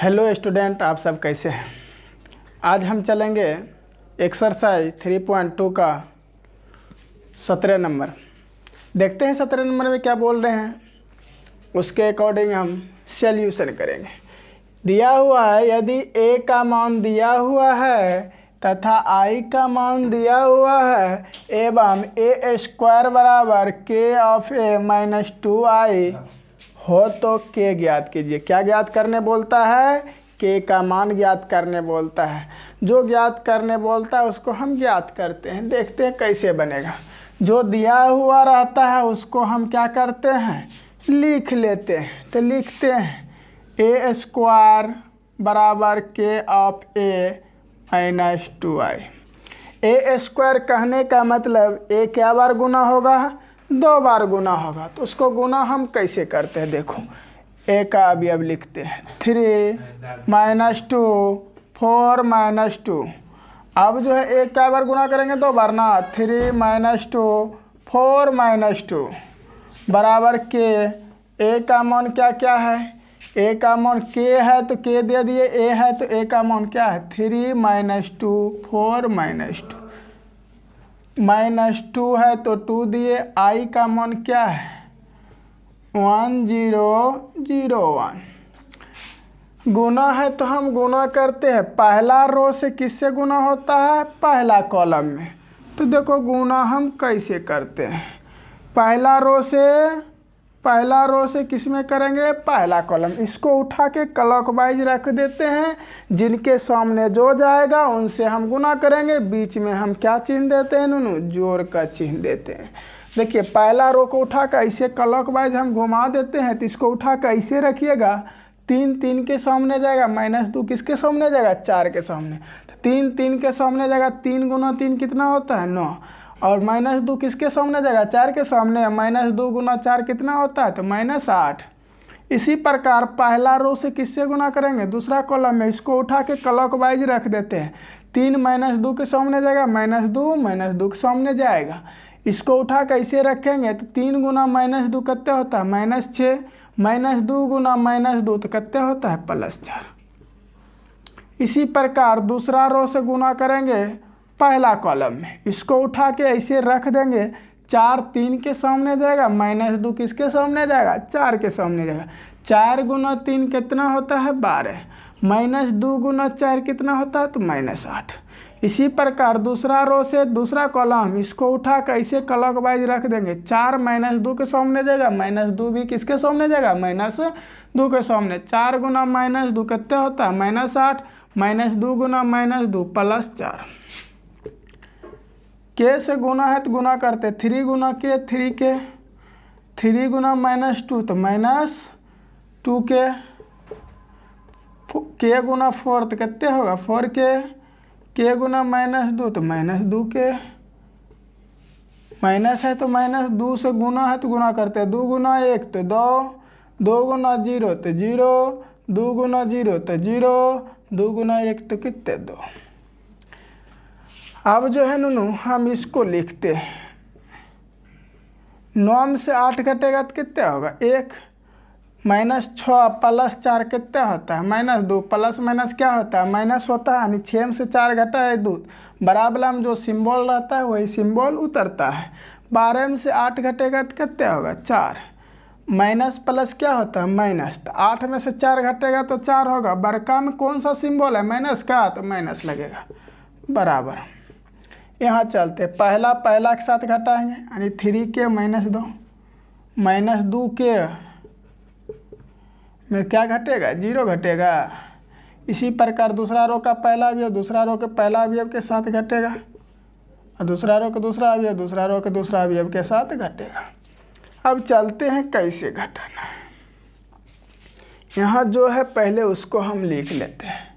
Hello student, आप सब कैसे हैं। आज हम चलेंगे एक्सरसाइज 3.2 का 17 नंबर। देखते हैं 17 नंबर में क्या बोल रहे हैं, उसके अकॉर्डिंग हम सॉल्यूशन करेंगे। दिया हुआ है यदि a का मान दिया हुआ है तथा i का मान दिया हुआ है एवं a स्क्वायर बराबर k of a minus 2i हो तो k ज्ञात कीजिए। क्या ज्ञात करने बोलता है? k का मान ज्ञात करने बोलता है। जो ज्ञात करने बोलता है उसको हम ज्ञात करते हैं। देखते हैं कैसे बनेगा। जो दिया हुआ रहता है उसको हम क्या करते हैं, लिख लेते हैं। तो लिखते हैं a स्क्वायर बराबर k of a minus 2i। a square कहने का मतलब a क्या बार गुना होगा? 2 बार गुना होगा। तो उसको गुना हम कैसे करते हैं, देखो a का अवयव लिखते हैं 3 माइनस 2 4 माइनस 2। अब जो है a क्या बार गुना करेंगे? 2 बार ना। 3 माइनस 2 4 माइनस 2 बराबर k। a का मान क्या क्या है? a का मान k है तो k दे दिए, a है तो a का मान क्या है? 3 माइनस 2 4 माइनस 2 माइनस 2 है तो 2 दिए। i का मान क्या है? 1001। गुना है तो हम गुना करते हैं। पहला रो से किससे गुना होता है? पहला कॉलम में। तो देखो गुना हम कैसे करते हैं। पहला रो से किस में करेंगे? पहला कॉलम। इसको उठा के क्लॉकवाइज रख देते हैं। जिनके सामने जो जाएगा उनसे हम गुना करेंगे। बीच में हम क्या चिन्ह देते हैं? नूनू, जोड़ का चिन्ह देते हैं। देखिए पहला रो को उठा कर ऐसे क्लॉकवाइज हम घुमा देते हैं। तो इसको उठा कर ऐसे रखिएगा। 3 के सामने जाएगा, माइनस 2 किसके सामने जाएगा? 4 के सामने। तो 3 के सामने जाएगा। 3 गुना 3 कितना होता है? 9। और माइनस 2 किसके सामने जाएगा? 4 के सामने। माइनस 2 गुना 4 कितना होता है? तो माइनस 8। इसी प्रकार पहला रो से किससे गुना करेंगे? दूसरा कॉलम में। इसको उठा के क्लॉकवाइज रख देते हैं। 3 माइनस 2 के सामने जाएगा, माइनस 2 के सामने जाएगा। इसको उठा के ऐसे रखेंगे तो 3 गुना माइनस 2 कितना होता है? माइनस 6। माइनस 2 गुना माइनस 2 तो कितना होता है? प्लस 4। इसी प्रकार दूसरा रो से गुना करेंगे पहला कॉलम में। इसको उठा के ऐसे रख देंगे। 4 3 के सामने जाएगा, माइनस 2 किसके सामने जाएगा? 4 के सामने जाएगा। 4 गुना 3 कितना होता है? 12। माइनस 2 गुना 4 कितना होता है? तो माइनस 8। इसी प्रकार दूसरा रो से दूसरा कॉलम, इसको उठा कर ऐसे क्लॉकवाइज रख देंगे। 4 माइनस 2 के सामने जाएगा, माइनस 2 भी किसके सामने जाएगा? माइनस 2 के सामने। 4 गुना माइनस 2 कितना होता है? माइनस 8। माइनस 2 गुना माइनस 2 प्लस 4। के से गुना है तो गुना करते। 3 गुना के 3 के। 3 गुना माइनस 2 तो माइनस 2 के गुना 4 तो कितने होगा? 4 के गुना माइनस 2 तो माइनस 2 के। माइनस है तो माइनस 2 से गुना है तो गुना करते हैं। 2 गुना 1 तो 2। 2 गुना 0 तो 0। 2 गुना 0 तो 0। 2 गुना 1 तो कितने? 2। अब जो है नूनू हम इसको लिखते हैं। 9 में से 8 घटेगा तो कितना होगा? 1। माइनस 6 प्लस 4 कितना होता है? माइनस 2। प्लस माइनस क्या होता है? माइनस होता है। यानी 6 में से 4 घटा है 2। बराबर में जो सिंबल रहता है वही सिंबल उतरता है। 12 में से 8 घटेगा तो कितना होगा? 4। माइनस प्लस क्या होता है? माइनस। तो 8 में से 4 घटेगा तो 4 होगा। बड़का में कौन सा सिंबल है? माइनस का, तो माइनस लगेगा। बराबर। यहाँ चलते पहला के साथ घटाएंगे, यानी 3 के माइनस 2। माइनस 2 के में क्या घटेगा? 0 घटेगा। इसी प्रकार दूसरा रो का पहला अवयव दूसरा रो के पहला अवयव के साथ घटेगा, और दूसरा रो का दूसरा अवयव दूसरा रो के दूसरा अवयव के साथ घटेगा। अब चलते हैं कैसे घटाना है। यहाँ जो है पहले उसको हम लिख लेते हैं।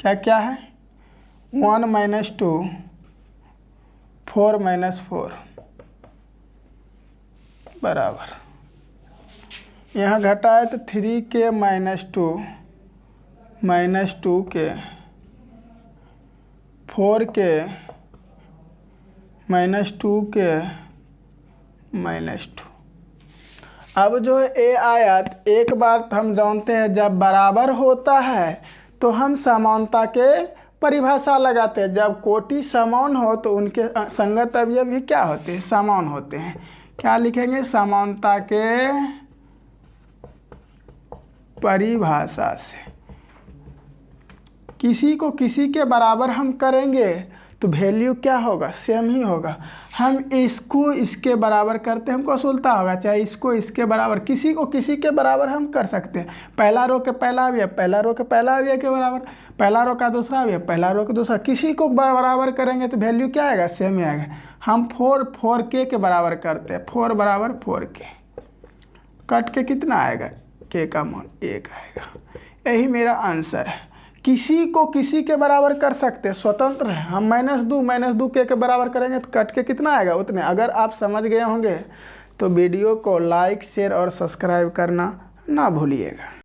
क्या क्या है? 1 माइनस 2 4 माइनस 4 बराबर। यहाँ घटाए तो 3 के माइनस 2 के 4 के माइनस 2 के माइनस 2। अब जो है ए आयत, एक बार हम जानते हैं जब बराबर होता है तो हम समानता के परिभाषा लगाते हैं। जब कोटि समान हो तो उनके संगत अवयव भी क्या होते हैं, समान होते हैं। क्या लिखेंगे, समानता के परिभाषा से किसी को किसी के बराबर हम करेंगे तो वैल्यू क्या होगा, सेम ही होगा। हम इसको इसके बराबर करते हैं, हमको असुलता होगा, चाहे इसको इसके बराबर, किसी को किसी के बराबर हम कर सकते हैं। पहला रो के पहला अवयव पहला रो के पहला अवयव के बराबर, पहला रो का दूसरा अवयव पहला रो का दूसरा, किसी को बराबर करेंगे तो वैल्यू क्या आएगा, सेम ही आएगा। हम 4 के बराबर करते हैं, 4 बराबर 4k, कट के कितना आएगा, k का मान 1 आएगा। यही मेरा आंसर है। किसी को किसी के बराबर कर सकते हैं, स्वतंत्र है। हम -2 के बराबर करेंगे तो कट के कितना आएगा, उतने। अगर आप समझ गए होंगे तो वीडियो को लाइक शेयर और सब्सक्राइब करना ना भूलिएगा।